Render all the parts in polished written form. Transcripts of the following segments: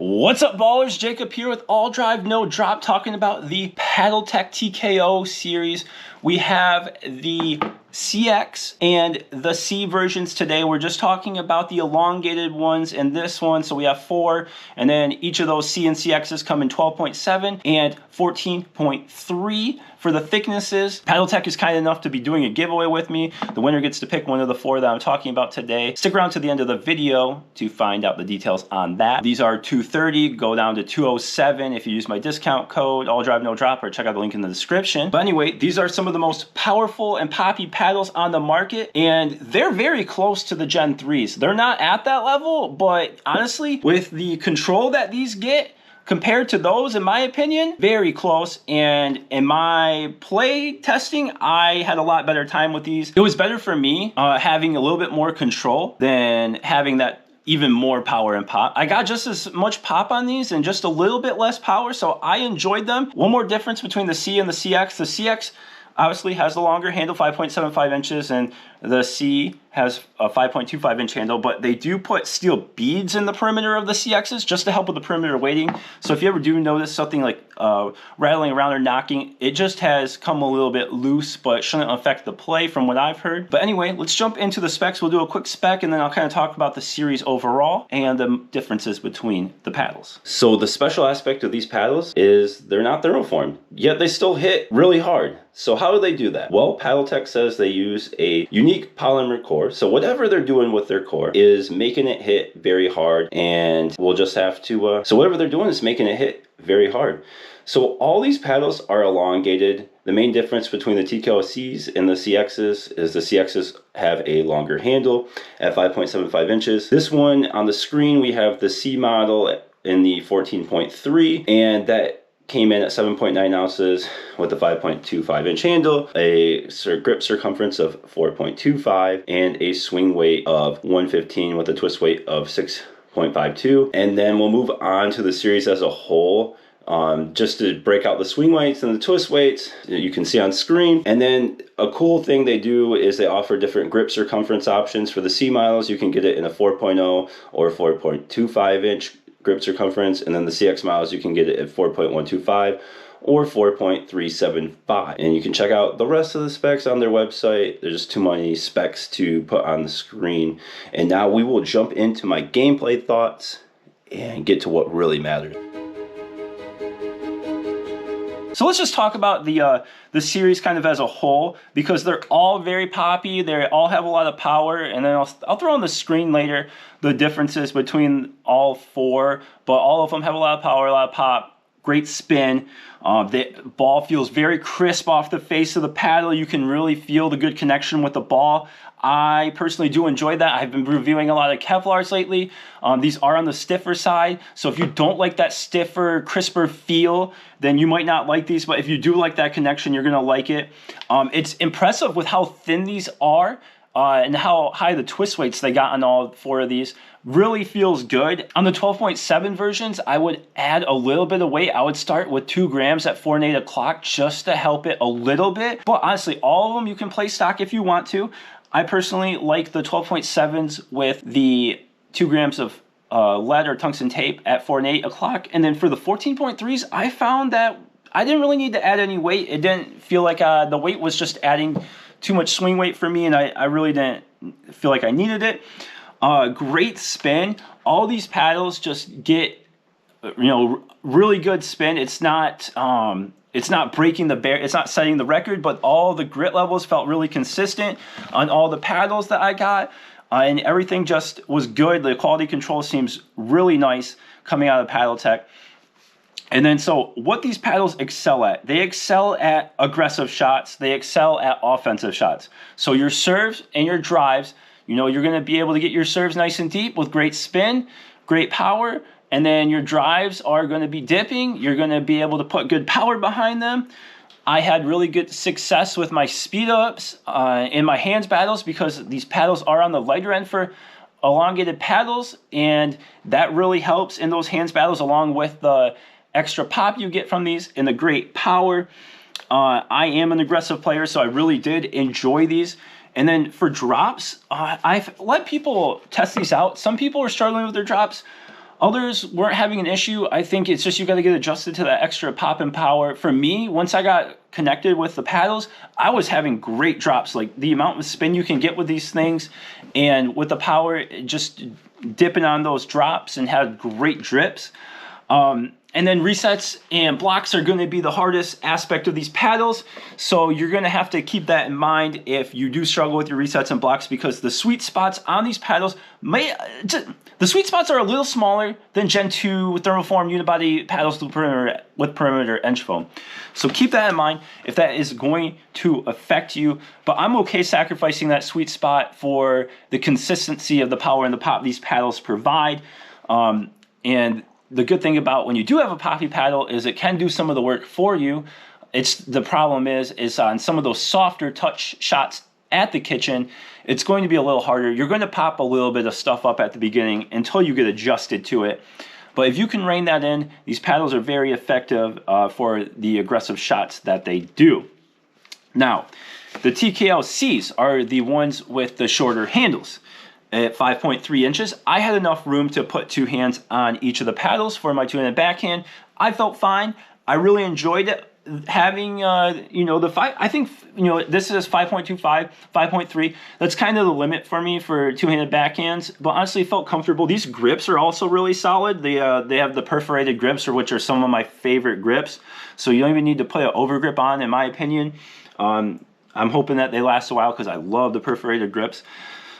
What's up, ballers? Jacob here with AllDriveNoDrop, talking about the Paddletek TKO series. We have the CX and the C versions today. We're just talking about the elongated ones in this one. So we have 4, and then each of those C and CXs come in 12.7 and 14.3 for the thicknesses. Paddletek is kind enough to be doing a giveaway with me. The winner gets to pick one of the 4 that I'm talking about today. Stick around to the end of the video to find out the details on that. These are 230, go down to 207 if you use my discount code AllDriveNoDrop, or check out the link in the description. But anyway, these are some of the most powerful and poppy paddles on the market, and they're very close to the Gen 3s. They're not at that level, but honestly, with the control that these get compared to those, in my opinion, very close. And in my play testing, I had a lot better time with these. It was better for me having a little bit more control than having that even more power and pop. I got just as much pop on these and just a little bit less power, so I enjoyed them. One more difference between the C and the CX. The CX obviously has the longer handle, 5.75 inches, and the C has a 5.25 inch handle, but they do put steel beads in the perimeter of the CXs just to help with the perimeter weighting. So if you ever do notice something like rattling around or knocking, it just has come a little bit loose, but shouldn't affect the play from what I've heard. But anyway, let's jump into the specs. We'll do a quick spec, and then I'll kind of talk about the series overall and the differences between the paddles. So the special aspect of these paddles is they're not thermoformed, yet they still hit really hard. So how do they do that? Well, Paddletek says they use a unique polymer core. So whatever they're doing with their core is making it hit very hard, and we'll just have to, so whatever they're doing is making it hit very hard. So all these paddles are elongated. The main difference between the TKO-Cs and the CXs is the CXs have a longer handle at 5.75 inches. This one on the screen, we have the C model in the 14.3, and that came in at 7.9 ounces with a 5.25 inch handle, a grip circumference of 4.25, and a swing weight of 115 with a twist weight of 6.52. And then we'll move on to the series as a whole. Just to break out the swing weights and the twist weights, you can see on screen. And then a cool thing they do is they offer different grip circumference options. For the C models, you can get it in a 4.0 or 4.25 inch grip circumference, and then the CX models you can get it at 4.125 or 4.375. And you can check out the rest of the specs on their website. There's just too many specs to put on the screen. And now we will jump into my gameplay thoughts and get to what really matters. So let's just talk about the series kind of as a whole, because they're all very poppy. They all have a lot of power, and then I'll throw on the screen later the differences between all 4, but all of them have a lot of power, a lot of pop, great spin. The ball feels very crisp off the face of the paddle. You can really feel the good connection with the ball. I personally do enjoy that. I've been reviewing a lot of Kevlars lately. These are on the stiffer side, so if you don't like that stiffer, crisper feel, then you might not like these, but if you do like that connection, you're gonna like it. It's impressive with how thin these are and how high the twist weights they got on all 4 of these. Really feels good. On the 12.7 versions, I would add a little bit of weight. I would start with 2 grams at 4 and 8 o'clock just to help it a little bit. But honestly, all of them you can play stock if you want to. I personally like the 12.7s with the 2 grams of lead or tungsten tape at 4 and 8 o'clock. And then for the 14.3s, I found that I didn't really need to add any weight. It didn't feel like the weight was just adding too much swing weight for me, and I really didn't feel like I needed it. Great spin. All these paddles just get, really good spin. It's not breaking the barrier, it's not setting the record, but all the grit levels felt really consistent on all the paddles that I got, and everything just was good. The quality control seems really nice coming out of Paddletek. And then, so what these paddles excel at, they excel at aggressive shots, they excel at offensive shots. So your serves and your drives, you're going to be able to get your serves nice and deep with great spin, great power, and then your drives are going to be dipping. You're going to be able to put good power behind them. I had really good success with my speed ups in my hands battles, because these paddles are on the lighter end for elongated paddles, and that really helps in those hands battles, along with the extra pop you get from these and the great power. I am an aggressive player, so I really did enjoy these. And then for drops, I've let people test these out. Some people are struggling with their drops. Others weren't having an issue. I think it's just you got to get adjusted to that extra pop and power. For me, once I got connected with the paddles, I was having great drops. Like the amount of spin you can get with these things, and with the power, just dipping on those drops and had great drips. And then resets and blocks are going to be the hardest aspect of these paddles. So you're going to have to keep that in mind if you do struggle with your resets and blocks, because the sweet spots on these paddles the sweet spots are a little smaller than Gen 2 thermoform unibody paddles with perimeter edge foam. So keep that in mind if that is going to affect you. But I'm okay sacrificing that sweet spot for the consistency of the power and the pop these paddles provide. And the good thing about when you do have a poppy paddle is it can do some of the work for you. The problem is on some of those softer touch shots at the kitchen, it's going to be a little harder. You're going to pop a little bit of stuff up at the beginning until you get adjusted to it. But if you can rein that in, these paddles are very effective for the aggressive shots that they do. Now, the TKO-Cs are the ones with the shorter handles. At 5.3 inches, I had enough room to put 2 hands on each of the paddles for my two-handed backhand. I felt fine. I really enjoyed it. Having, I think, this is 5.25, 5.3. That's kind of the limit for me for two-handed backhands, but honestly, it felt comfortable. These grips are also really solid. They have the perforated grips, which are some of my favorite grips. So you don't even need to put an overgrip on, in my opinion. I'm hoping that they last a while because I love the perforated grips.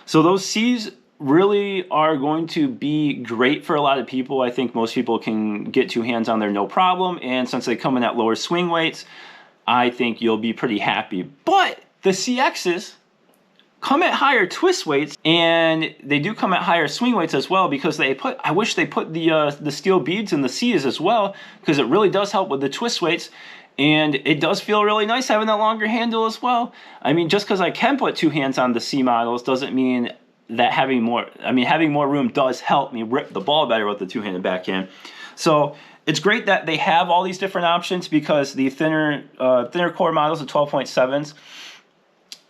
So those C's really are going to be great for a lot of people. I think most people can get 2 hands on there no problem. And since they come in at lower swing weights, I think you'll be pretty happy. But the CXs come at higher twist weights, and they do come at higher swing weights as well, because I wish they put the steel beads in the C's as well, because it really does help with the twist weights. And it does feel really nice having that longer handle as well. I mean, just because I can put 2 hands on the C models doesn't mean that having more room does help me rip the ball better with the two-handed backhand. So it's great that they have all these different options, because the thinner core models, the 12.7s,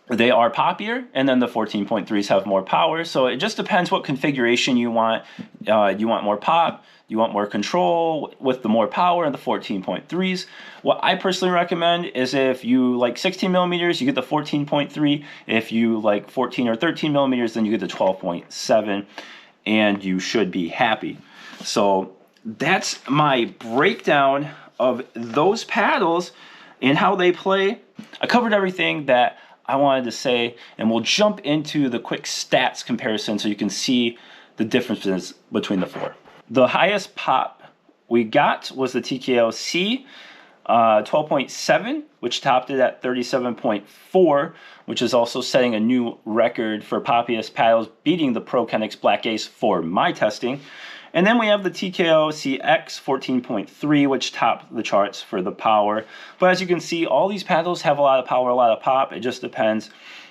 they are poppier, and then the 14.3s have more power. So it just depends what configuration you want. You want more pop, you want more control with the more power and the 14.3s. What I personally recommend is if you like 16 millimeters, you get the 14.3. If you like 14 or 13 millimeters, then you get the 12.7, and you should be happy. So that's my breakdown of those paddles and how they play. I covered everything that I wanted to say, and we'll jump into the quick stats comparison so you can see the differences between the 4. The highest pop we got was the TKO-C 12.7, which topped it at 37.4, which is also setting a new record for poppiest paddles, beating the Pro Kinetic Black Ace for my testing. And then we have the TKO-CX 14.3, which topped the charts for the power. But as you can see, all these paddles have a lot of power, a lot of pop. It just depends,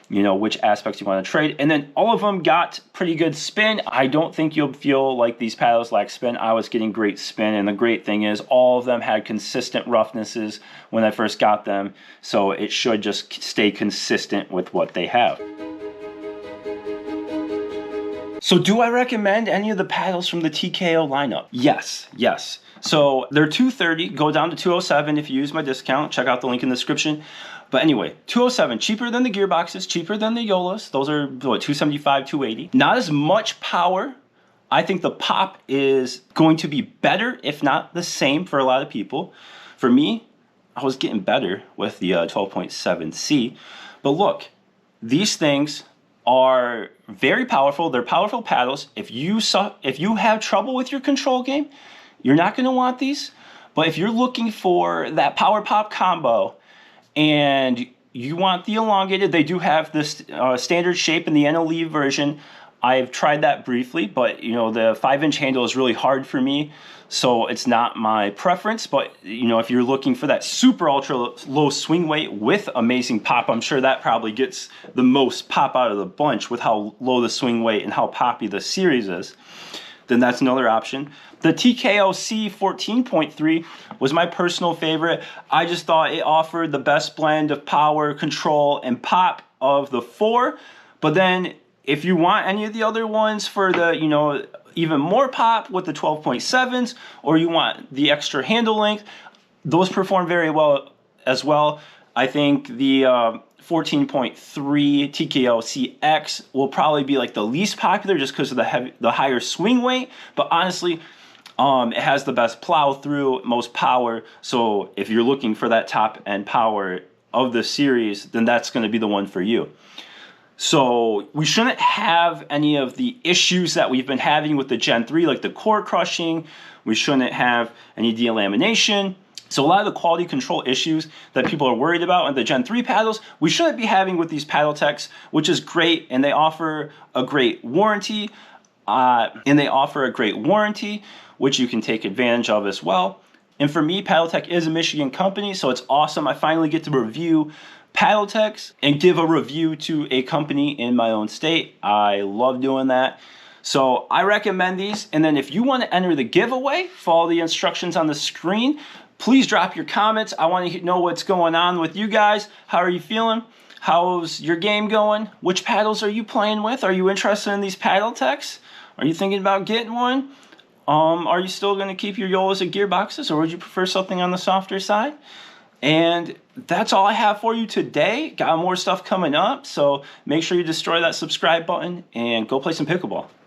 which aspects you want to trade. And then all of them got pretty good spin. I don't think you'll feel like these paddles lack spin. I was getting great spin, and the great thing is all of them had consistent roughnesses when I first got them. So it should just stay consistent with what they have. So do I recommend any of the paddles from the TKO lineup? Yes. So they're $230, go down to $207 if you use my discount. Check out the link in the description. But anyway, $207, cheaper than the gearboxes, cheaper than the Joolas. Those are, what, $275, $280. Not as much power. I think the pop is going to be better, if not the same, for a lot of people. For me, I was getting better with the 12.7C. But look, these things are very powerful. They're powerful paddles. If you have trouble with your control game, you're not going to want these. But if you're looking for that power pop combo and you want the elongated, they do have this standard shape in the NLE version. I've tried that briefly, but the 5-inch handle is really hard for me, so it's not my preference. But if you're looking for that super ultra low swing weight with amazing pop, I'm sure that probably gets the most pop out of the bunch with how low the swing weight and how poppy the series is. Then that's another option. The TKO-C 14.3 was my personal favorite. I just thought it offered the best blend of power, control, and pop of the 4. But then if you want any of the other ones for the, even more pop with the 12.7s, or you want the extra handle length, those perform very well as well. I think the 14.3 TKO-C X will probably be like the least popular just because of the higher swing weight, but honestly, it has the best plow through, most power. So if you're looking for that top end power of the series, then that's going to be the one for you. So we shouldn't have any of the issues that we've been having with the Gen 3, like the core crushing. We shouldn't have any delamination. So a lot of the quality control issues that people are worried about in the Gen 3 paddles, we shouldn't be having with these Paddleteks, which is great, and they offer a great warranty. Which you can take advantage of as well. And for me, Paddletek is a Michigan company, so it's awesome. I finally get to review Paddleteks and give a review to a company in my own state. I love doing that. So I recommend these. And then if you want to enter the giveaway, follow the instructions on the screen. Please drop your comments. I want to know what's going on with you guys. How are you feeling? How's your game going? Which paddles are you playing with? Are you interested in these Paddleteks? Are you thinking about getting one? Are you still going to keep your Joolas and gearboxes, or would you prefer something on the softer side? And that's all I have for you today. Got more stuff coming up, so make sure you destroy that subscribe button and go play some pickleball.